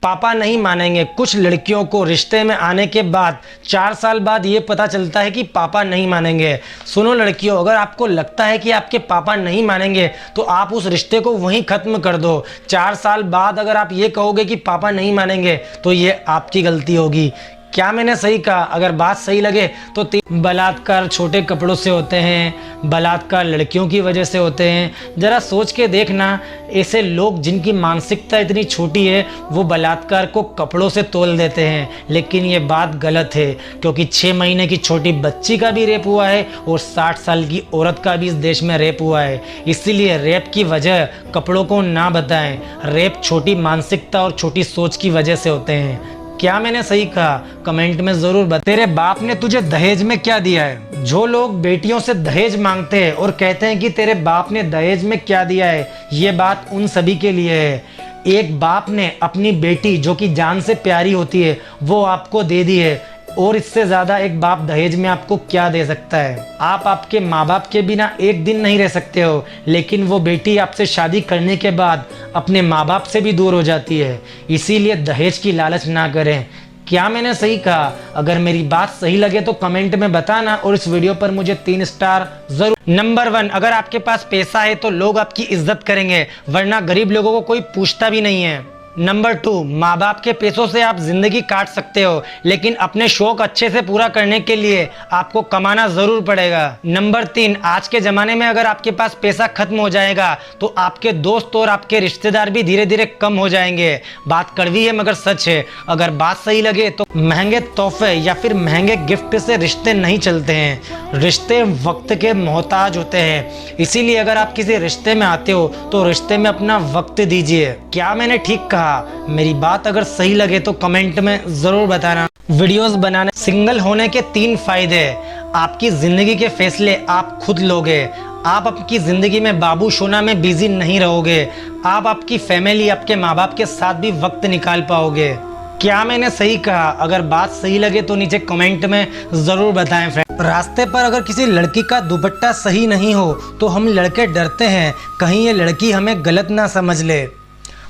पापा नहीं मानेंगे। कुछ लड़कियों को रिश्ते में आने के बाद 4 साल बाद ये पता चलता है कि पापा नहीं मानेंगे। सुनो लड़कियों, अगर आपको लगता है कि आपके पापा नहीं मानेंगे तो आप उस रिश्ते को वहीं ख़त्म कर दो। 4 साल बाद अगर आप ये कहोगे कि पापा नहीं मानेंगे तो ये आपकी गलती होगी। क्या मैंने सही कहा? अगर बात सही लगे तो बलात्कार छोटे कपड़ों से होते हैं, बलात्कार लड़कियों की वजह से होते हैं। ज़रा सोच के देखना, ऐसे लोग जिनकी मानसिकता इतनी छोटी है वो बलात्कार को कपड़ों से तोल देते हैं। लेकिन ये बात गलत है, क्योंकि 6 महीने की छोटी बच्ची का भी रेप हुआ है और 60 साल की औरत का भी इस देश में रेप हुआ है। इसीलिए रेप की वजह कपड़ों को ना बताएं। रेप छोटी मानसिकता और छोटी सोच की वजह से होते हैं। क्या मैंने सही कहा? कमेंट में जरूर बता। तेरे बाप ने तुझे दहेज में क्या दिया है? जो लोग बेटियों से दहेज मांगते हैं और कहते हैं कि तेरे बाप ने दहेज में क्या दिया है, ये बात उन सभी के लिए है। एक बाप ने अपनी बेटी जो कि जान से प्यारी होती है वो आपको दे दी है, और इससे ज़्यादा एक बाप दहेज में आपको क्या दे सकता है? आप आपके माँ बाप के बिना एक दिन नहीं रह सकते हो, लेकिन वो बेटी आपसे शादी करने के बाद अपने माँ बाप से भी दूर हो जाती है। इसीलिए दहेज की लालच ना करें। क्या मैंने सही कहा? अगर मेरी बात सही लगे तो कमेंट में बताना, और इस वीडियो पर मुझे 3 स्टार जरूर। नंबर 1, अगर आपके पास पैसा है तो लोग आपकी इज्जत करेंगे, वरना गरीब लोगों को कोई पूछता भी नहीं है। नंबर 2, माँ बाप के पैसों से आप जिंदगी काट सकते हो, लेकिन अपने शौक अच्छे से पूरा करने के लिए आपको कमाना जरूर पड़ेगा। नंबर 3, आज के ज़माने में अगर आपके पास पैसा खत्म हो जाएगा तो आपके दोस्त और आपके रिश्तेदार भी धीरे धीरे कम हो जाएंगे। बात कड़वी है मगर सच है। अगर बात सही लगे तो महंगे तोहफे या फिर महंगे गिफ्ट से रिश्ते नहीं चलते हैं। रिश्ते वक्त के मोहताज होते हैं। इसीलिए अगर आप किसी रिश्ते में आते हो तो रिश्ते में अपना वक्त दीजिए। क्या मैंने ठीक कहा? मेरी बात अगर सही लगे तो कमेंट में जरूर बताना। वीडियोस बनाने सिंगल होने के 3 फायदे। आपकी जिंदगी के फैसले आप खुद लोगे। आप आपकी जिंदगी में बाबू सोना में बिजी नहीं रहोगे। आप आपकी फैमिली, आपके माँ बाप के साथ भी वक्त निकाल पाओगे। क्या मैंने सही कहा? अगर बात सही लगे तो नीचे कमेंट में जरूर बताएं फ्रेंड। रास्ते पर अगर किसी लड़की का दुपट्टा सही नहीं हो तो हम लड़के डरते हैं कहीं ये लड़की हमें गलत ना समझ ले।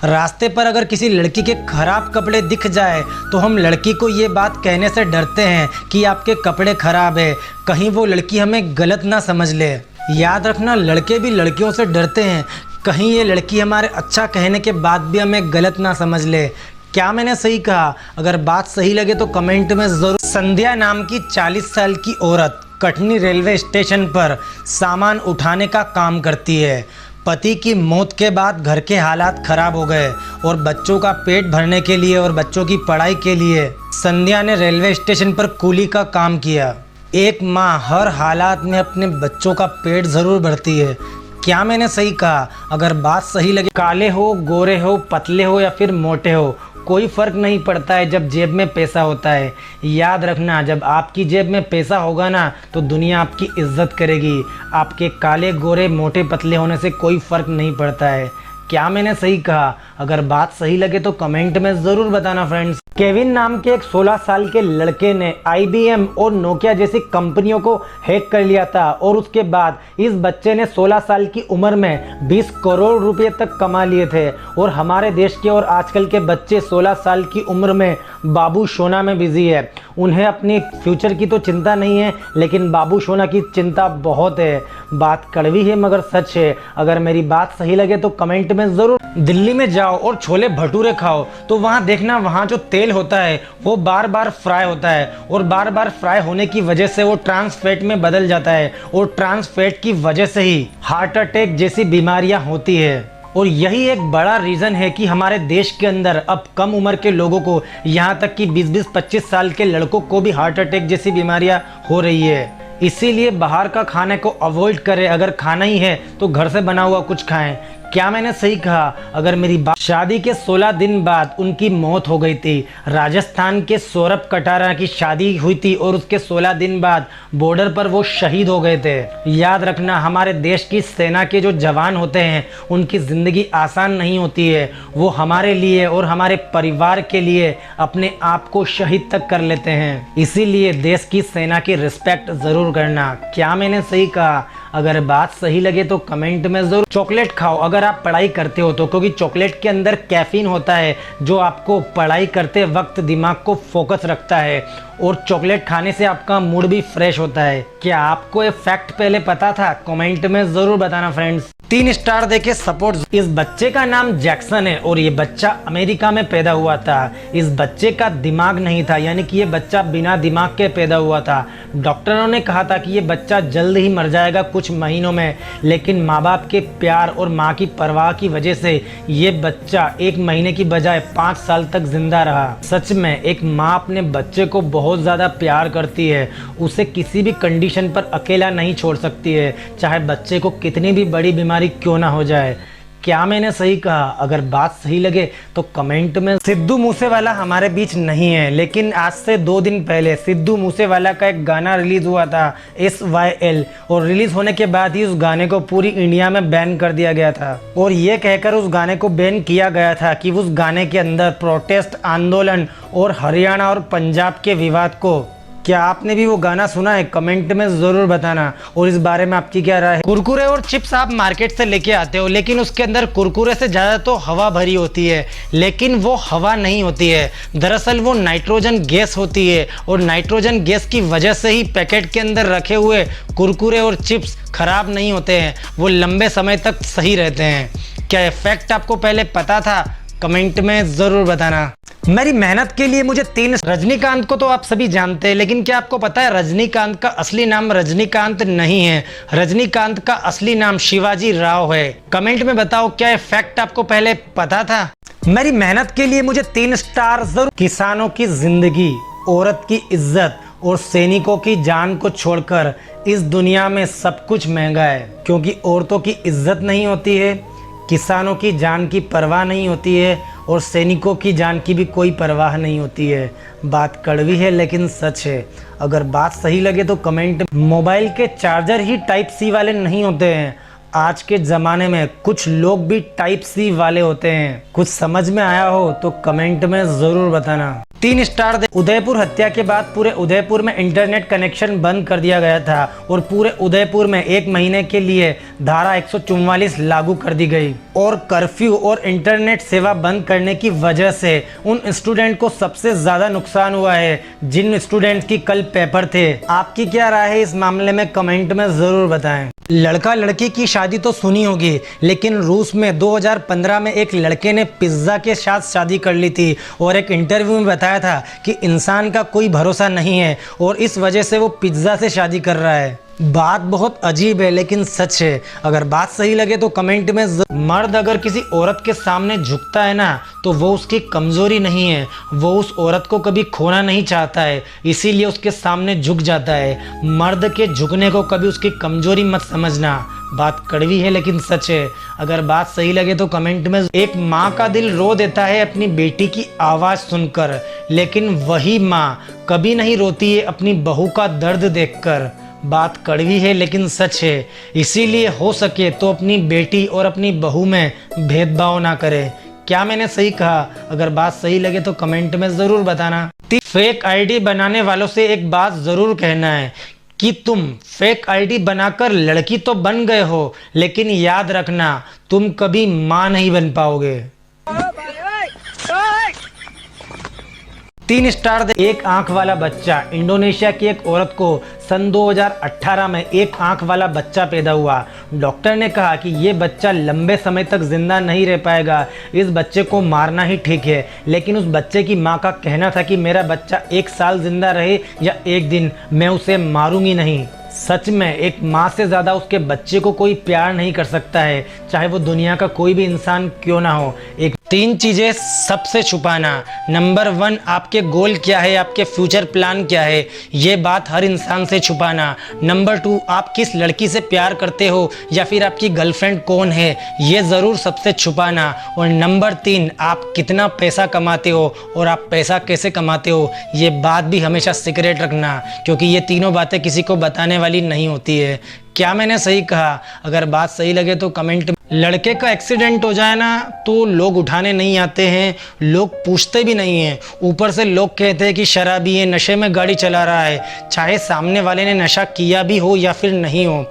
रास्ते पर अगर किसी लड़की के खराब कपड़े दिख जाए तो हम लड़की को ये बात कहने से डरते हैं कि आपके कपड़े खराब है, कहीं वो लड़की हमें गलत ना समझ ले। याद रखना, लड़के भी लड़कियों से डरते हैं, कहीं ये लड़की हमारे अच्छा कहने के बाद भी हमें गलत ना समझ ले। क्या मैंने सही कहा? अगर बात सही लगे तो कमेंट में ज़रूर। संध्या नाम की 40 साल की औरत कटनी रेलवे स्टेशन पर सामान उठाने का काम करती है। पति की मौत के बाद घर के हालात खराब हो गए और बच्चों का पेट भरने के लिए और बच्चों की पढ़ाई के लिए संध्या ने रेलवे स्टेशन पर कूली का काम किया। एक माँ हर हालात में अपने बच्चों का पेट ज़रूर भरती है। क्या मैंने सही कहा? अगर बात सही लगे, काले हो, गोरे हो, पतले हो या फिर मोटे हो, कोई फ़र्क नहीं पड़ता है जब जेब में पैसा होता है। याद रखना, जब आपकी जेब में पैसा होगा ना तो दुनिया आपकी इज्जत करेगी। आपके काले, गोरे, मोटे, पतले होने से कोई फ़र्क नहीं पड़ता है। क्या मैंने सही कहा? अगर बात सही लगे तो कमेंट में ज़रूर बताना फ्रेंड्स। केविन नाम के एक 16 साल के लड़के ने IBM और नोकिया जैसी कंपनियों को हैक कर लिया था, और उसके बाद इस बच्चे ने 16 साल की उम्र में 20 करोड़ रुपए तक कमा लिए थे। और हमारे देश के और आजकल के बच्चे 16 साल की उम्र में बाबू सोना में बिजी है। उन्हें अपनी फ्यूचर की तो चिंता नहीं है, लेकिन बाबू सोना की चिंता बहुत है। बात कड़वी है मगर सच है। अगर मेरी बात सही लगे तो कमेंट में ज़रूर। दिल्ली में जाओ और छोले भटूरे खाओ तो वहाँ देखना, वहाँ जो तेल होता है वो बार बार फ्राई होता है, और बार बार फ्राई होने की वजह से वो ट्रांस फैट में बदल जाता है, और ट्रांस फैट की वजह से ही हार्ट अटैक जैसी बीमारियां होती है। और यही एक बड़ा रीज़न है कि हमारे देश के अंदर अब कम उम्र के लोगों को, यहाँ तक कि 20-20, 25 साल के लड़कों को भी हार्ट अटैक जैसी बीमारियां हो रही है। इसीलिए बाहर का खाने को अवॉइड करें। अगर खाना ही है तो घर से बना हुआ कुछ खाएं। क्या मैंने सही कहा? अगर मेरी बात, शादी के 16 दिन बाद उनकी मौत हो गई थी। राजस्थान के सौरभ कटारा की शादी हुई थी और उसके 16 दिन बाद बॉर्डर पर वो शहीद हो गए थे। याद रखना, हमारे देश की सेना के जो जवान होते हैं उनकी ज़िंदगी आसान नहीं होती है। वो हमारे लिए और हमारे परिवार के लिए अपने आप को शहीद तक कर लेते हैं। इसीलिए देश की सेना की रिस्पेक्ट ज़रूर करना। क्या मैंने सही कहा? अगर बात सही लगे तो कमेंट में ज़रूर। चॉकलेट खाओ अगर आप पढ़ाई करते हो तो, क्योंकि चॉकलेट के अंदर कैफीन होता है जो आपको पढ़ाई करते वक्त दिमाग को फोकस रखता है, और चॉकलेट खाने से आपका मूड भी फ्रेश होता है। क्या आपको ये फैक्ट पहले पता था? कमेंट में ज़रूर बताना फ्रेंड्स। 3 स्टार देके सपोर्ट। इस बच्चे का नाम जैक्सन है और ये बच्चा अमेरिका में पैदा हुआ था। इस बच्चे का दिमाग नहीं था, यानी कि ये बच्चा बिना दिमाग के पैदा हुआ था। डॉक्टरों ने कहा था कि ये बच्चा जल्द ही मर जाएगा कुछ महीनों में, लेकिन माँ बाप के प्यार और माँ की परवाह की वजह से ये बच्चा 1 महीने की बजाय 5 साल तक जिंदा रहा। सच में एक माँ अपने बच्चे को बहुत ज़्यादा प्यार करती है, उसे किसी भी कंडीशन पर अकेला नहीं छोड़ सकती है, चाहे बच्चे को कितनी भी बड़ी बीमारी क्यों ना हो जाए। क्या मैंने सही कहा? अगर बात सही लगे तो कमेंट में। सिद्धू मूसेवाला हमारे बीच नहीं है, लेकिन आज से 2 दिन पहले सिद्धू मूसेवाला का एक गाना रिलीज हुआ था SYL, और रिलीज होने के बाद ही उस गाने को पूरी इंडिया में बैन कर दिया गया था। और ये कहकर उस गाने को बैन किया गया था कि उस गाने के अंदर प्रोटेस्ट आंदोलन और हरियाणा और पंजाब के विवाद को। क्या आपने भी वो गाना सुना है? कमेंट में ज़रूर बताना, और इस बारे में आपकी क्या राय है। कुरकुरे और चिप्स आप मार्केट से लेके आते हो, लेकिन उसके अंदर कुरकुरे से ज़्यादा तो हवा भरी होती है, लेकिन वो हवा नहीं होती है। दरअसल वो नाइट्रोजन गैस होती है, और नाइट्रोजन गैस की वजह से ही पैकेट के अंदर रखे हुए कुरकुरे और चिप्स खराब नहीं होते हैं, वो लंबे समय तक सही रहते हैं। क्या ये फैक्ट आपको पहले पता था? कमेंट में ज़रूर बताना। मेरी मेहनत के लिए मुझे 3। रजनीकांत को तो आप सभी जानते हैं, लेकिन क्या आपको पता है रजनीकांत का असली नाम रजनीकांत नहीं है। रजनीकांत का असली नाम शिवाजी राव है। कमेंट में बताओ क्या ये फैक्ट आपको पहले पता था? मेरी मेहनत के लिए मुझे 3 स्टार जरूर। किसानों की जिंदगी, औरत की इज्जत और सैनिकों की जान को छोड़कर इस दुनिया में सब कुछ महंगा है, क्योंकि औरतों की इज्जत नहीं होती है, किसानों की जान की परवाह नहीं होती है, और सैनिकों की जान की भी कोई परवाह नहीं होती है। बात कड़वी है लेकिन सच है। अगर बात सही लगे तो कमेंट। मोबाइल के चार्जर ही टाइप C वाले नहीं होते हैं, आज के ज़माने में कुछ लोग भी टाइप C वाले होते हैं। कुछ समझ में आया हो तो कमेंट में ज़रूर बताना। 3 स्टार दे। उदयपुर हत्या के बाद पूरे उदयपुर में इंटरनेट कनेक्शन बंद कर दिया गया था, और पूरे उदयपुर में 1 महीने के लिए धारा 144 लागू कर दी गई, और कर्फ्यू और इंटरनेट सेवा बंद करने की वजह से उन स्टूडेंट को सबसे ज़्यादा नुकसान हुआ है जिन स्टूडेंट्स की कल पेपर थे। आपकी क्या राय है इस मामले में? कमेंट में ज़रूर बताएं। लड़का लड़की की शादी तो सुनी होगी, लेकिन रूस में 2015 में एक लड़के ने पिज्ज़ा के साथ शादी कर ली थी, और एक इंटरव्यू में बताया था कि इंसान का कोई भरोसा नहीं है, और इस वजह से वो पिज्ज़ा से शादी कर रहा है। बात बहुत अजीब है लेकिन सच है। अगर बात सही लगे तो कमेंट में। मर्द अगर किसी औरत के सामने झुकता है ना, तो वो उसकी कमज़ोरी नहीं है, वो उस औरत को कभी खोना नहीं चाहता है, इसीलिए उसके सामने झुक जाता है। मर्द के झुकने को कभी उसकी कमज़ोरी मत समझना। बात कड़वी है लेकिन सच है। अगर बात सही लगे तो कमेंट में। एक माँ का दिल रो देता है अपनी बेटी की आवाज़ सुनकर, लेकिन वही माँ कभी नहीं रोती है अपनी बहू का दर्द देखकर। बात कड़वी है लेकिन सच है, इसीलिए हो सके तो अपनी बेटी और अपनी बहू में भेदभाव ना करें। क्या मैंने सही कहा? अगर बात सही लगे तो कमेंट में ज़रूर बताना। फेक आईडी बनाने वालों से एक बात ज़रूर कहना है कि तुम फेक आईडी बनाकर लड़की तो बन गए हो, लेकिन याद रखना तुम कभी माँ नहीं बन पाओगे। 3 स्टार दे। एक आंख वाला बच्चा। इंडोनेशिया की एक औरत को सन 2018 में एक आंख वाला बच्चा पैदा हुआ। डॉक्टर ने कहा कि ये बच्चा लंबे समय तक जिंदा नहीं रह पाएगा, इस बच्चे को मारना ही ठीक है। लेकिन उस बच्चे की मां का कहना था कि मेरा बच्चा 1 साल जिंदा रहे या 1 दिन, मैं उसे मारूंगी नहीं। सच में एक माँ से ज़्यादा उसके बच्चे को कोई प्यार नहीं कर सकता है, चाहे वो दुनिया का कोई भी इंसान क्यों ना हो। 3 चीज़ें सबसे छुपाना। नंबर 1, आपके गोल क्या है, आपके फ्यूचर प्लान क्या है, ये बात हर इंसान से छुपाना। नंबर 2, आप किस लड़की से प्यार करते हो या फिर आपकी गर्लफ्रेंड कौन है, ये ज़रूर सबसे छुपाना। और नंबर 3, आप कितना पैसा कमाते हो और आप पैसा कैसे कमाते हो, ये बात भी हमेशा सीक्रेट रखना, क्योंकि ये तीनों बातें किसी को बताने वाली नहीं होती है। क्या मैंने सही कहा? अगर बात सही लगे तो कमेंट लड़के का एक्सीडेंट हो जाए ना तो लोग उठाने नहीं आते हैं, लोग पूछते भी नहीं हैं। ऊपर से लोग कहते हैं कि शराबी है, नशे में गाड़ी चला रहा है, चाहे सामने वाले ने नशा किया भी हो या फिर नहीं हो।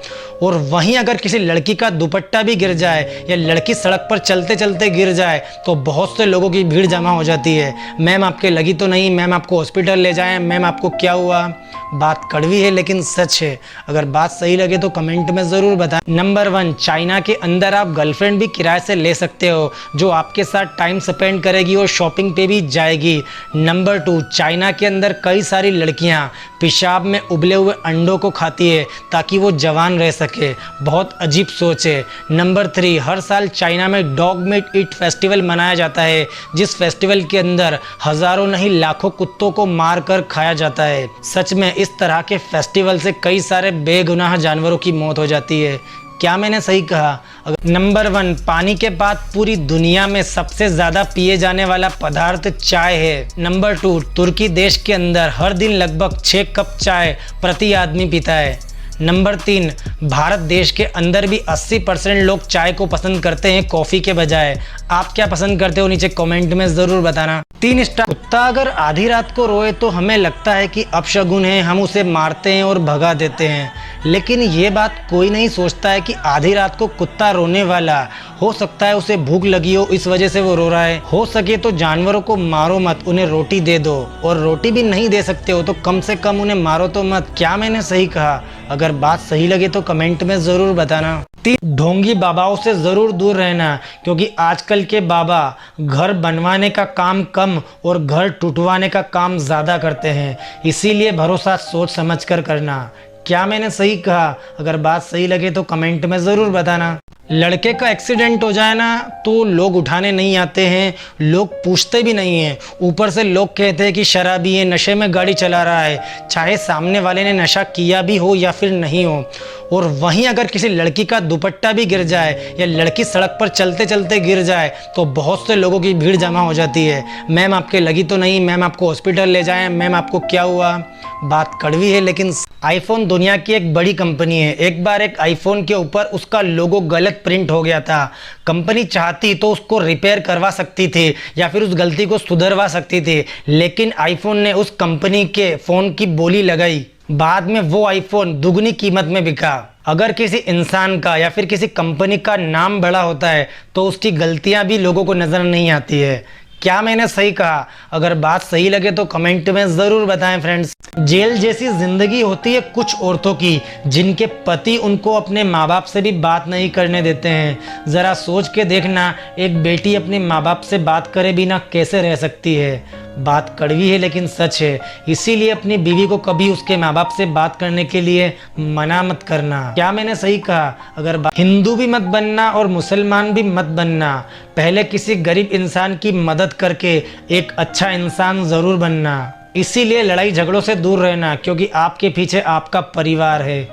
और वहीं अगर किसी लड़की का दुपट्टा भी गिर जाए या लड़की सड़क पर चलते चलते गिर जाए तो बहुत से लोगों की भीड़ जमा हो जाती है। मैम आपके लगी तो नहीं, मैम आपको हॉस्पिटल ले जाएं, मैम आपको क्या हुआ। बात कड़वी है लेकिन सच है। अगर बात सही लगे तो कमेंट में ज़रूर बताएं। नंबर 1, चाइना के अंदर आप गर्लफ्रेंड भी किराए से ले सकते हो जो आपके साथ टाइम स्पेंड करेगी और शॉपिंग पे भी जाएगी। नंबर 2, चाइना के अंदर कई सारी लड़कियां पेशाब में उबले हुए अंडों को खाती है ताकि वो जवान रह सके। बहुत अजीब सोच है। नंबर 3, हर साल चाइना में डॉग मीट ईट फेस्टिवल मनाया जाता है जिस फेस्टिवल के अंदर हज़ारों नहीं लाखों कुत्तों को मार कर खाया जाता है। सच में इस तरह के फेस्टिवल से कई सारे बेगुनाह जानवरों की मौत हो जाती है। क्या मैंने सही कहा? नंबर 1, पानी के बाद पूरी दुनिया में सबसे ज़्यादा पिए जाने वाला पदार्थ चाय है। नंबर 2, तुर्की देश के अंदर हर दिन लगभग 6 कप चाय प्रति आदमी पीता है। नंबर 3, भारत देश के अंदर भी 80% लोग चाय को पसंद करते हैं कॉफ़ी के बजाय। आप क्या पसंद करते हो नीचे कमेंट में ज़रूर बताना। 3 स्टार। कुत्ता अगर आधी रात को रोए तो हमें लगता है कि अपशगुन है, हम उसे मारते हैं और भगा देते हैं। लेकिन ये बात कोई नहीं सोचता है कि आधी रात को कुत्ता रोने वाला हो सकता है उसे भूख लगी हो, इस वजह से वो रो रहा है। हो सके तो जानवरों को मारो मत, उन्हें रोटी दे दो। और रोटी भी नहीं दे सकते हो तो कम से कम उन्हें मारो तो मत। क्या मैंने सही कहा? अगर बात सही लगे तो कमेंट में ज़रूर बताना। 3, ढोंगी बाबाओं से ज़रूर दूर रहना क्योंकि आजकल के बाबा घर बनवाने का काम कम और घर टूटवाने का काम ज़्यादा करते हैं। इसीलिए भरोसा सोच समझ कर करना। क्या मैंने सही कहा? अगर बात सही लगे तो कमेंट में ज़रूर बताना। लड़के का एक्सीडेंट हो जाए ना तो लोग उठाने नहीं आते हैं, लोग पूछते भी नहीं हैं। ऊपर से लोग कहते हैं कि शराबी है, नशे में गाड़ी चला रहा है, चाहे सामने वाले ने नशा किया भी हो या फिर नहीं हो। और वहीं अगर किसी लड़की का दुपट्टा भी गिर जाए या लड़की सड़क पर चलते चलते गिर जाए तो बहुत से लोगों की भीड़ जमा हो जाती है। मैम आपके लगी तो नहीं, मैम आपको हॉस्पिटल ले जाएं, मैम आपको क्या हुआ। बात कड़वी है लेकिन आईफोन दुनिया की एक बड़ी कंपनी है। एक बार एक आईफोन के ऊपर उसका लोगो गलत प्रिंट हो गया था। कंपनी चाहती तो उसको रिपेयर करवा सकती थी या फिर उस गलती को सुधरवा सकती थी, लेकिन आईफोन ने उस कंपनी के फ़ोन की बोली लगाई। बाद में वो आईफोन दुगनी कीमत में बिका। अगर किसी इंसान का या फिर किसी कंपनी का नाम बड़ा होता है तो उसकी गलतियां भी लोगों को नज़र नहीं आती है। क्या मैंने सही कहा? अगर बात सही लगे तो कमेंट में ज़रूर बताएं फ्रेंड्स। जेल जैसी ज़िंदगी होती है कुछ औरतों की जिनके पति उनको अपने माँ बाप से भी बात नहीं करने देते हैं। ज़रा सोच के देखना, एक बेटी अपने माँ बाप से बात करे बिना कैसे रह सकती है। बात कड़वी है लेकिन सच है। इसीलिए अपनी बीवी को कभी उसके माँ बाप से बात करने के लिए मना मत करना। क्या मैंने सही कहा? अगर हिंदू भी मत बनना और मुसलमान भी मत बनना, पहले किसी गरीब इंसान की मदद करके एक अच्छा इंसान ज़रूर बनना। इसीलिए लड़ाई झगड़ों से दूर रहना क्योंकि आपके पीछे आपका परिवार है।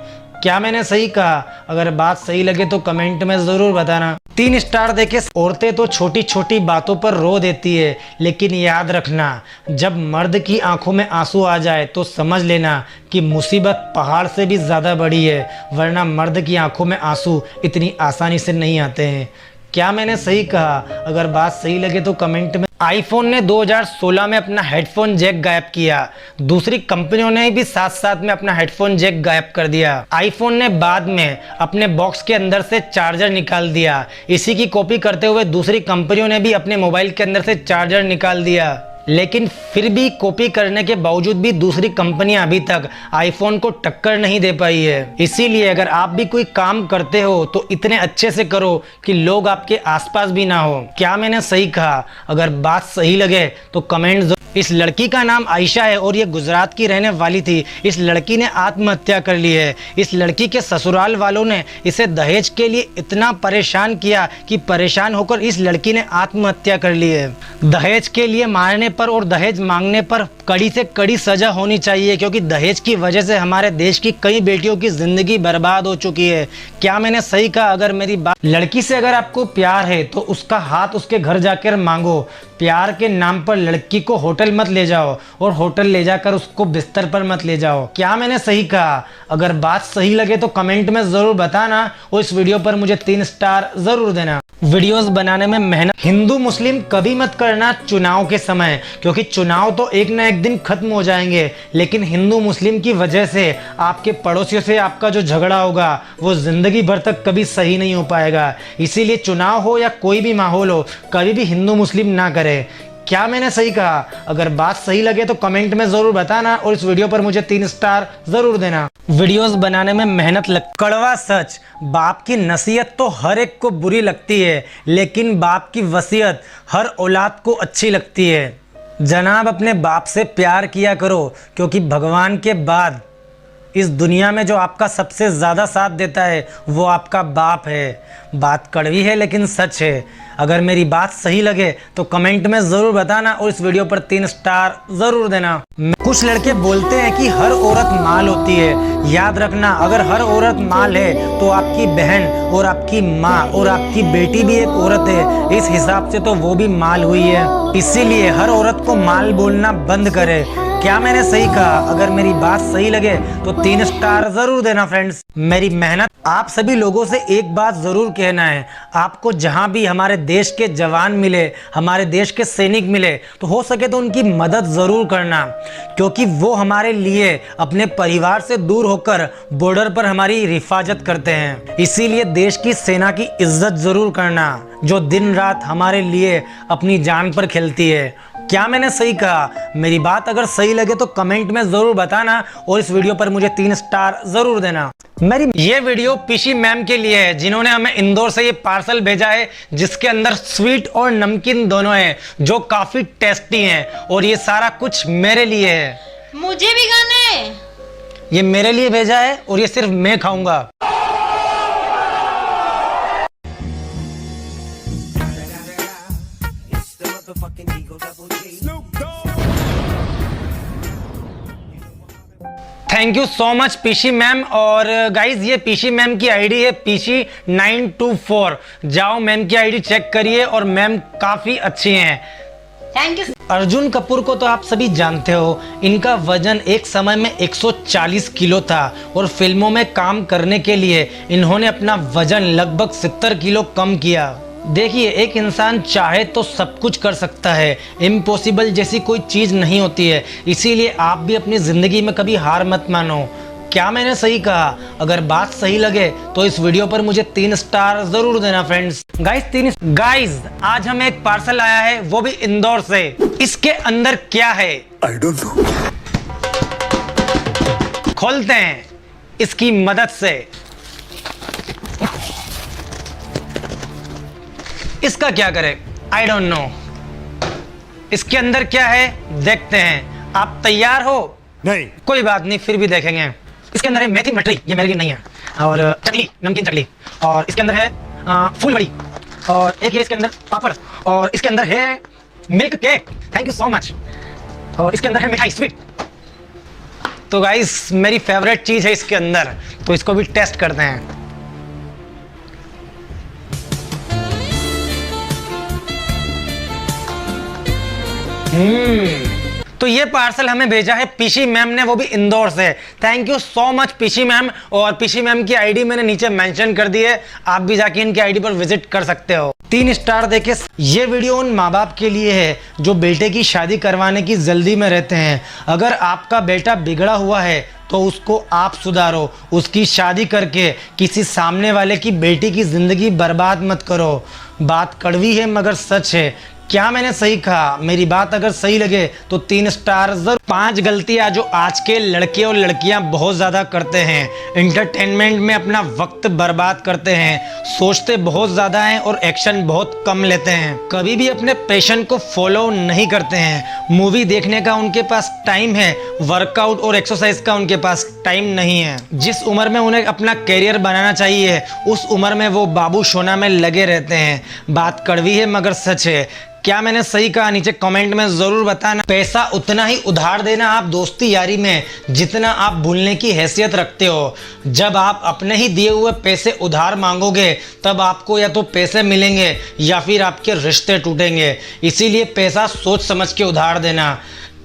क्या मैंने सही कहा? अगर बात सही लगे तो कमेंट में ज़रूर बताना। 3 स्टार देके। औरतें तो छोटी छोटी बातों पर रो देती है, लेकिन याद रखना जब मर्द की आंखों में आंसू आ जाए तो समझ लेना कि मुसीबत पहाड़ से भी ज़्यादा बड़ी है, वरना मर्द की आंखों में आंसू इतनी आसानी से नहीं आते हैं। क्या मैंने सही कहा? अगर बात सही लगे तो कमेंट में। आईफोन ने 2016 में अपना हेडफोन जैक गायब किया। दूसरी कंपनियों ने भी साथ साथ में अपना हेडफोन जैक गायब कर दिया। आईफोन ने बाद में अपने बॉक्स के अंदर से चार्जर निकाल दिया। इसी की कॉपी करते हुए दूसरी कंपनियों ने भी अपने मोबाइल के अंदर से चार्जर निकाल दिया। लेकिन फिर भी कॉपी करने के बावजूद भी दूसरी कंपनियां अभी तक आईफोन को टक्कर नहीं दे पाई है। इसीलिए अगर आप भी कोई काम करते हो तो इतने अच्छे से करो कि लोग आपके आसपास भी ना हो। क्या मैंने सही कहा? अगर बात सही लगे तो कमेंट। इस लड़की का नाम आयशा है और ये गुजरात की रहने वाली थी। इस लड़की ने आत्महत्या कर ली है। इस लड़की के ससुराल वालों ने इसे दहेज के लिए इतना परेशान किया कि परेशान होकर इस लड़की ने आत्महत्या कर ली है। दहेज के लिए मारने पर और दहेज मांगने पर कड़ी से कड़ी सजा होनी चाहिए क्योंकि दहेज की वजह से हमारे देश की कई बेटियों की जिंदगी बर्बाद हो चुकी है। क्या मैंने सही कहा? अगर मेरी बात, लड़की से अगर आपको प्यार है तो उसका हाथ उसके घर जाकर मांगो, प्यार के नाम पर लड़की को होटल मत ले जाओ और होटल ले जाकर उसको बिस्तर पर मत ले जाओ। क्या मैंने सही कहा? अगर बात सही लगे तो कमेंट में ज़रूर बताना और इस वीडियो पर मुझे 3 स्टार ज़रूर देना। वीडियोस बनाने में मेहनत हिंदू मुस्लिम कभी मत करना चुनाव के समय, क्योंकि चुनाव तो एक ना एक दिन खत्म हो जाएंगे, लेकिन हिंदू मुस्लिम की वजह से आपके पड़ोसियों से आपका जो झगड़ा होगा वो ज़िंदगी भर तक कभी सही नहीं हो पाएगा। इसीलिए चुनाव हो या कोई भी माहौल हो, कभी भी हिंदू मुस्लिम ना करे। क्या मैंने सही कहा? अगर बात सही लगे तो कमेंट में ज़रूर बताना और इस वीडियो पर मुझे 3 स्टार ज़रूर देना। वीडियोस बनाने में मेहनत कड़वा सच, बाप की नसीहत तो हर एक को बुरी लगती है, लेकिन बाप की वसीयत हर औलाद को अच्छी लगती है। जनाब, अपने बाप से प्यार किया करो, क्योंकि भगवान के बाद इस दुनिया में जो आपका सबसे ज़्यादा साथ देता है वो आपका बाप है। बात कड़वी है लेकिन सच है। अगर मेरी बात सही लगे तो कमेंट में ज़रूर बताना और इस वीडियो पर 3 स्टार ज़रूर देना। कुछ लड़के बोलते हैं कि हर औरत माल होती है। याद रखना, अगर हर औरत माल है तो आपकी बहन और आपकी माँ और आपकी बेटी भी एक औरत है। इस हिसाब से तो वो भी माल हुई है। इसीलिए हर औरत को माल बोलना बंद करे। क्या मैंने सही कहा? अगर मेरी बात सही लगे तो 3 स्टार ज़रूर देना फ्रेंड्स। मेरी मेहनत आप सभी लोगों से एक बात ज़रूर कहना है, आपको जहां भी हमारे देश के जवान मिले, हमारे देश के सैनिक मिले, तो हो सके तो उनकी मदद ज़रूर करना, क्योंकि वो हमारे लिए अपने परिवार से दूर होकर बॉर्डर पर हमारी हिफाजत करते हैं। इसीलिए देश की सेना की इज्जत ज़रूर करना, जो दिन रात हमारे लिए अपनी जान पर खेलती है। क्या मैंने सही कहा? मेरी बात अगर सही लगे तो कमेंट में ज़रूर बताना और इस वीडियो पर मुझे 3 स्टार ज़रूर देना। मेरी ये वीडियो पीशी मैम के लिए है, जिन्होंने हमें इंदौर से ये पार्सल भेजा है, जिसके अंदर स्वीट और नमकीन दोनों हैं, जो काफ़ी टेस्टी हैं, और ये सारा कुछ मेरे लिए है। मुझे भी खाना है। ये मेरे लिए भेजा है और ये सिर्फ मैं खाऊंगा। Thank you so much Pishi ma'am. और गाइज, ये पीशी मैम की आईडी है पीशी924। जाओ मैम की आईडी चेक करिए और मैम काफ़ी अच्छी हैं। Thank you. अर्जुन कपूर को तो आप सभी जानते हो, इनका वजन एक समय में 140 किलो था और फिल्मों में काम करने के लिए इन्होंने अपना वजन लगभग 70 किलो कम किया। देखिए, एक इंसान चाहे तो सब कुछ कर सकता है, इम्पॉसिबल जैसी कोई चीज़ नहीं होती है। इसीलिए आप भी अपनी ज़िंदगी में कभी हार मत मानो। क्या मैंने सही कहा? अगर बात सही लगे तो इस वीडियो पर मुझे 3 स्टार ज़रूर देना फ्रेंड्स। गाइज, आज हमें एक पार्सल आया है, वो भी इंदौर से। इसके अंदर क्या है? I don't know. खोलते हैं इसकी मदद से। इसका क्या करें? I don't know. इसके अंदर क्या है देखते हैं। आप तैयार हो? नहीं। कोई बात नहीं, फिर भी देखेंगे। इसके अंदर है मेथी मटरी, ये मेरे लिए नहीं है, और चटनी, नमकीन चटनी, और इसके अंदर है फूल बड़ी, और एक है इसके अंदर पापड़, और इसके अंदर है milk cake. Thank you so much. और इसके अंदर है मिठाई, स्वीट। तो गाइस, मेरी फेवरेट चीज़ है इसके अंदर, तो इसको भी टेस्ट करते हैं। तो ये पार्सल हमें भेजा है पीशी मैम ने, वो भी इंदौर से। Thank you so much Pishi ma'am. और पीशी मैम की आईडी मैंने नीचे मेंशन कर दी है, आप भी जाके इनकी आईडी पर विजिट कर सकते हो। 3 स्टार देके। ये वीडियो उन माँ बाप के लिए है जो बेटे की शादी करवाने की जल्दी में रहते हैं। अगर आपका बेटा बिगड़ा हुआ है तो उसको आप सुधारो, उसकी शादी करके किसी सामने वाले की बेटी की ज़िंदगी बर्बाद मत करो। बात कड़वी है मगर सच है। क्या मैंने सही कहा? मेरी बात अगर सही लगे तो 3 स्टार जरूर। 5 गलतियां जो आज के लड़के और लड़कियां बहुत ज़्यादा करते हैं। एंटरटेनमेंट में अपना वक्त बर्बाद करते हैं, सोचते बहुत ज़्यादा हैं और एक्शन बहुत कम लेते हैं। कभी भी अपने पैशन को फॉलो नहीं करते हैं। मूवी देखने का उनके पास टाइम है, वर्कआउट और एक्सरसाइज का उनके पास टाइम नहीं है। जिस उम्र में उन्हें अपना करियर बनाना चाहिए, उस उम्र में वो बाबू सोना में लगे रहते हैं। बात कड़वी है मगर सच है। क्या मैंने सही कहा? नीचे कमेंट में जरूर बताना। पैसा उतना ही उधार देना आप दोस्ती यारी में जितना आप भूलने की हैसियत रखते हो। जब आप अपने ही दिए हुए पैसे उधार मांगोगे तब आपको या तो पैसे मिलेंगे या फिर आपके रिश्ते टूटेंगे। इसीलिए पैसा सोच समझ के उधार देना।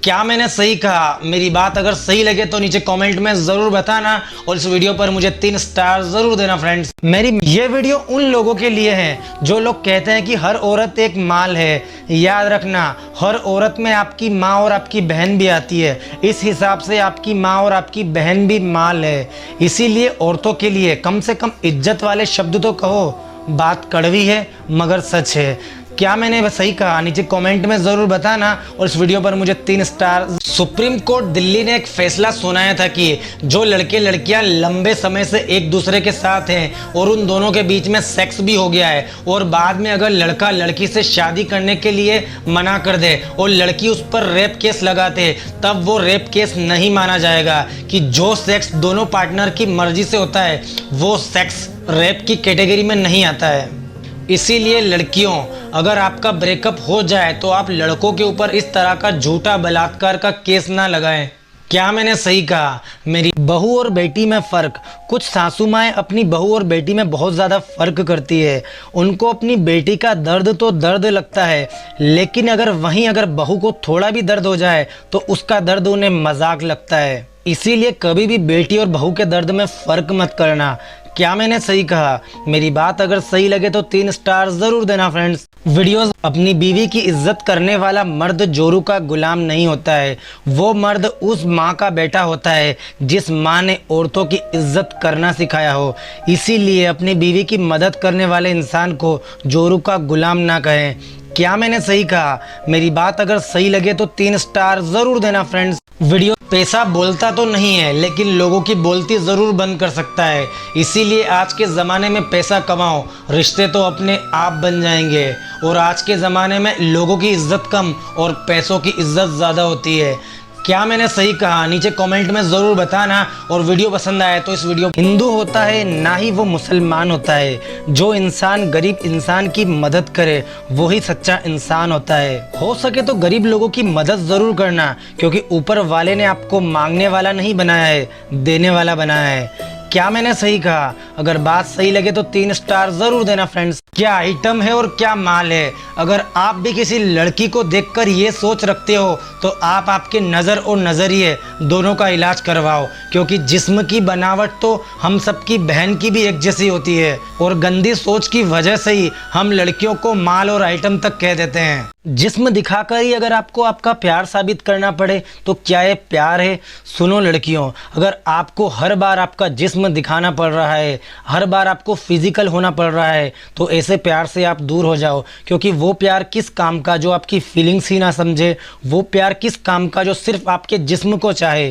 क्या मैंने सही कहा? मेरी बात अगर सही लगे तो नीचे कमेंट में ज़रूर बताना और इस वीडियो पर मुझे 3 स्टार ज़रूर देना फ्रेंड्स। मेरी ये वीडियो उन लोगों के लिए है जो लोग कहते हैं कि हर औरत एक माल है। याद रखना, हर औरत में आपकी माँ और आपकी बहन भी आती है। इस हिसाब से आपकी माँ और आपकी बहन भी माल है। इसीलिए औरतों के लिए कम से कम इज्जत वाले शब्द तो कहो। बात कड़वी है मगर सच है। क्या मैंने सही कहा? नीचे कमेंट में ज़रूर बताना और इस वीडियो पर मुझे 3 स्टार। सुप्रीम कोर्ट दिल्ली ने एक फैसला सुनाया था कि जो लड़के लड़कियां लंबे समय से एक दूसरे के साथ हैं और उन दोनों के बीच में सेक्स भी हो गया है और बाद में अगर लड़का लड़की से शादी करने के लिए मना कर दे और लड़की उस पर रेप केस लगाते तब वो रेप केस नहीं माना जाएगा। कि जो सेक्स दोनों पार्टनर की मर्जी से होता है वो सेक्स रेप की कैटेगरी में नहीं आता है। इसीलिए लड़कियों, अगर आपका ब्रेकअप हो जाए तो आप लड़कों के ऊपर इस तरह का झूठा बलात्कार का केस ना लगाएं। क्या मैंने सही कहा? मेरी बहू और बेटी में फ़र्क। कुछ सासू माएँ अपनी बहू और बेटी में बहुत ज़्यादा फ़र्क करती है। उनको अपनी बेटी का दर्द तो दर्द लगता है, लेकिन अगर बहू को थोड़ा भी दर्द हो जाए तो उसका दर्द उन्हें मजाक लगता है। इसीलिए कभी भी बेटी और बहू के दर्द में फ़र्क मत करना। क्या मैंने सही कहा? मेरी बात अगर सही लगे तो 3 स्टार ज़रूर देना फ्रेंड्स। वीडियोस। अपनी बीवी की इज्जत करने वाला मर्द जोरू का गुलाम नहीं होता है। वो मर्द उस माँ का बेटा होता है जिस माँ ने औरतों की इज्जत करना सिखाया हो। इसीलिए अपनी बीवी की मदद करने वाले इंसान को जोरू का गुलाम ना कहें। क्या मैंने सही कहा? मेरी बात अगर सही लगे तो 3 स्टार ज़रूर देना फ्रेंड्स। वीडियो। पैसा बोलता तो नहीं है लेकिन लोगों की बोलती ज़रूर बंद कर सकता है। इसीलिए आज के ज़माने में पैसा कमाओ, रिश्ते तो अपने आप बन जाएंगे। और आज के ज़माने में लोगों की इज्जत कम और पैसों की इज्जत ज़्यादा होती है। क्या मैंने सही कहा? नीचे कमेंट में ज़रूर बताना और वीडियो पसंद आए तो इस वीडियो। हिंदू होता है ना ही वो मुसलमान होता है। जो इंसान गरीब इंसान की मदद करे वही सच्चा इंसान होता है। हो सके तो गरीब लोगों की मदद ज़रूर करना, क्योंकि ऊपर वाले ने आपको मांगने वाला नहीं बनाया है, देने वाला बनाया है। क्या मैंने सही कहा? अगर बात सही लगे तो 3 स्टार ज़रूर देना फ्रेंड्स। क्या आइटम है और क्या माल है? अगर आप भी किसी लड़की को देखकर ये सोच रखते हो तो आप आपके नज़र और नज़रिए दोनों का इलाज करवाओ, क्योंकि जिस्म की बनावट तो हम सबकी बहन की भी एक जैसी होती है और गंदी सोच की वजह से ही हम लड़कियों को माल और आइटम तक कह देते हैं। जिस्म दिखाकर ही अगर आपको आपका प्यार साबित करना पड़े तो क्या ये प्यार है? सुनो लड़कियों, अगर आपको हर बार आपका जिस्म दिखाना पड़ रहा है, हर बार आपको फिजिकल होना पड़ रहा है, तो ऐसे प्यार से आप दूर हो जाओ। क्योंकि वो प्यार किस काम का जो आपकी फीलिंग्स ही ना समझे, वो प्यार किस काम का जो सिर्फ आपके जिस्म को चाहे।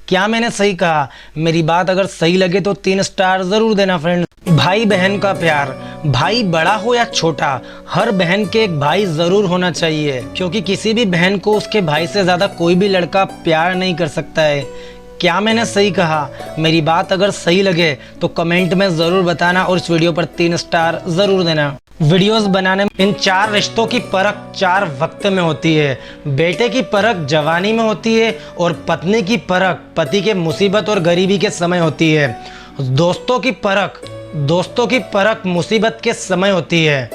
क्या मैंने सही कहा? मेरी बात अगर सही लगे तो 3 स्टार ज़रूर देना फ्रेंड्स। भाई बहन का प्यार। भाई बड़ा हो या छोटा, हर बहन के एक भाई ज़रूर होना चाहिए, क्योंकि किसी भी बहन को उसके भाई से ज़्यादा कोई भी लड़का प्यार नहीं कर सकता है। क्या मैंने सही कहा? मेरी बात अगर सही लगे तो कमेंट में ज़रूर बताना और इस वीडियो पर 3 स्टार ज़रूर देना। वीडियोस बनाने में इन 4 रिश्तों की परख 4 वक्त में होती है। बेटे की परख जवानी में होती है और पत्नी की परख पति के मुसीबत और गरीबी के समय होती है। दोस्तों की परख मुसीबत के समय होती है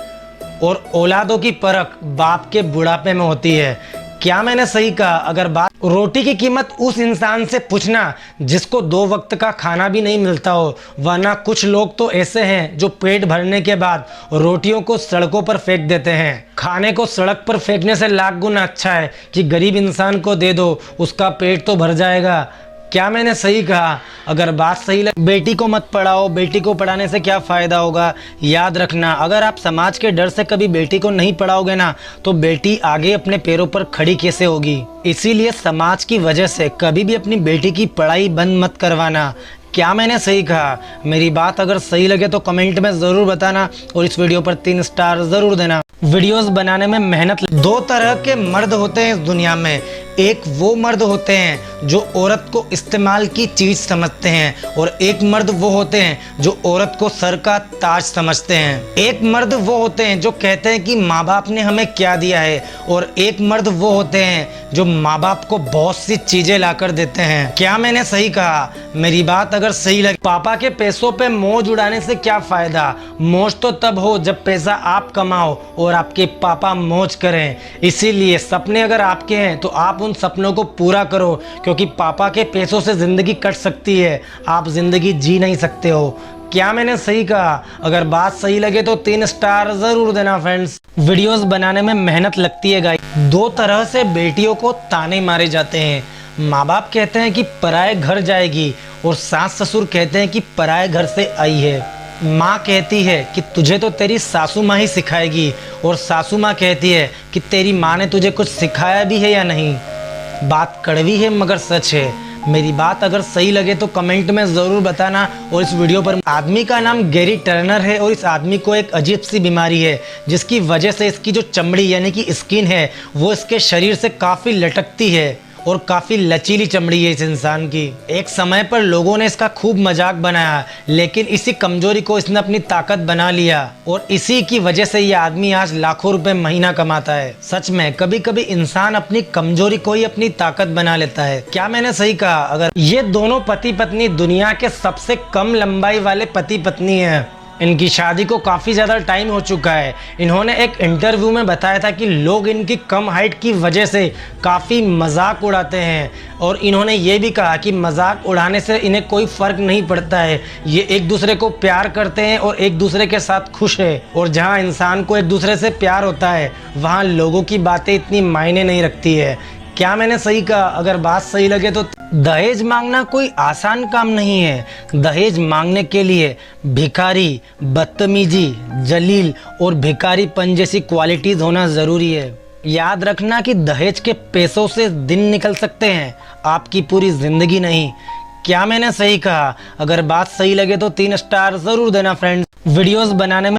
और औलादों की परख बाप के बुढ़ापे में होती है। क्या मैंने सही कहा? अगर बात रोटी की कीमत उस इंसान से पूछना जिसको 2 वक्त का खाना भी नहीं मिलता हो, वरना कुछ लोग तो ऐसे हैं जो पेट भरने के बाद रोटियों को सड़कों पर फेंक देते हैं। खाने को सड़क पर फेंकने से लाख गुना अच्छा है कि गरीब इंसान को दे दो, उसका पेट तो भर जाएगा। क्या मैंने सही कहा? अगर बात सही लगे, बेटी को मत पढ़ाओ, बेटी को पढ़ाने से क्या फ़ायदा होगा? याद रखना, अगर आप समाज के डर से कभी बेटी को नहीं पढ़ाओगे ना तो बेटी आगे अपने पैरों पर खड़ी कैसे होगी? इसीलिए समाज की वजह से कभी भी अपनी बेटी की पढ़ाई बंद मत करवाना। क्या मैंने सही कहा? मेरी बात अगर सही लगे तो कमेंट में ज़रूर बताना और इस वीडियो पर 3 स्टार ज़रूर देना। वीडियोस बनाने में मेहनत। 2 तरह के मर्द होते हैं इस दुनिया में। एक वो मर्द होते हैं जो औरत को इस्तेमाल की चीज़ समझते हैं और एक मर्द वो होते हैं जो औरत को सर का ताज समझते हैं। एक मर्द वो होते हैं जो कहते हैं कि माँ बाप ने हमें क्या दिया है और एक मर्द वो होते हैं जो माँ बाप को बहुत सी चीज़ें ला कर देते हैं। क्या मैंने सही कहा? मेरी बात अगर सही लगे। पापा के पैसों पे मौज उड़ाने से क्या फ़ायदा? मौज तो तब हो जब पैसा आप कमाओ और आपके पापा मौज करें। इसीलिए सपने अगर आपके हैं तो आप उन सपनों को पूरा करो, क्योंकि पापा के पैसों से ज़िंदगी कट सकती है, आप ज़िंदगी जी नहीं सकते हो। क्या मैंने सही कहा? अगर बात सही लगे तो 3 स्टार ज़रूर देना फ्रेंड्स। वीडियोस बनाने में मेहनत लगती है गाइस। 2 तरह से बेटियों को ताने मारे जाते हैं। माँ बाप कहते हैं कि पराए घर जाएगी और सास ससुर कहते हैं कि पराए घर से आई है। माँ कहती है कि तुझे तो तेरी सासू माँ ही सिखाएगी और सासू माँ कहती है कि तेरी माँ ने तुझे कुछ सिखाया भी है या नहीं। बात कड़वी है मगर सच है। मेरी बात अगर सही लगे तो कमेंट में ज़रूर बताना। और इस वीडियो पर आदमी का नाम गैरी टर्नर है और इस आदमी को एक अजीब सी बीमारी है जिसकी वजह से इसकी जो चमड़ी यानी कि स्किन है वो इसके शरीर से काफ़ी लटकती है और काफ़ी लचीली चमड़ी है इस इंसान की। एक समय पर लोगों ने इसका खूब मजाक बनाया, लेकिन इसी कमजोरी को इसने अपनी ताकत बना लिया और इसी की वजह से ये आदमी आज लाखों रुपए महीना कमाता है। सच में कभी कभी इंसान अपनी कमजोरी को ही अपनी ताकत बना लेता है। क्या मैंने सही कहा? अगर ये दोनों पति पत्नी दुनिया के सबसे कम लंबाई वाले पति पत्नी हैं। इनकी शादी को काफ़ी ज़्यादा टाइम हो चुका है। इन्होंने एक इंटरव्यू में बताया था कि लोग इनकी कम हाइट की वजह से काफ़ी मजाक उड़ाते हैं और इन्होंने ये भी कहा कि मजाक उड़ाने से इन्हें कोई फ़र्क नहीं पड़ता है। ये एक दूसरे को प्यार करते हैं और एक दूसरे के साथ खुश है। और जहाँ इंसान को एक दूसरे से प्यार होता है वहाँ लोगों की बातें इतनी मायने नहीं रखती है। क्या मैंने सही कहा? अगर बात सही लगे तो दहेज मांगना कोई आसान काम नहीं है। दहेज मांगने के लिए भिखारी, बदतमीजी, जलील और भिखारीपन जैसी क्वालिटीज होना ज़रूरी है। याद रखना कि दहेज के पैसों से दिन निकल सकते हैं, आपकी पूरी ज़िंदगी नहीं। क्या मैंने सही कहा? अगर बात सही लगे तो 3 स्टार ज़रूर देना फ्रेंड्स। वीडियोस बनाने में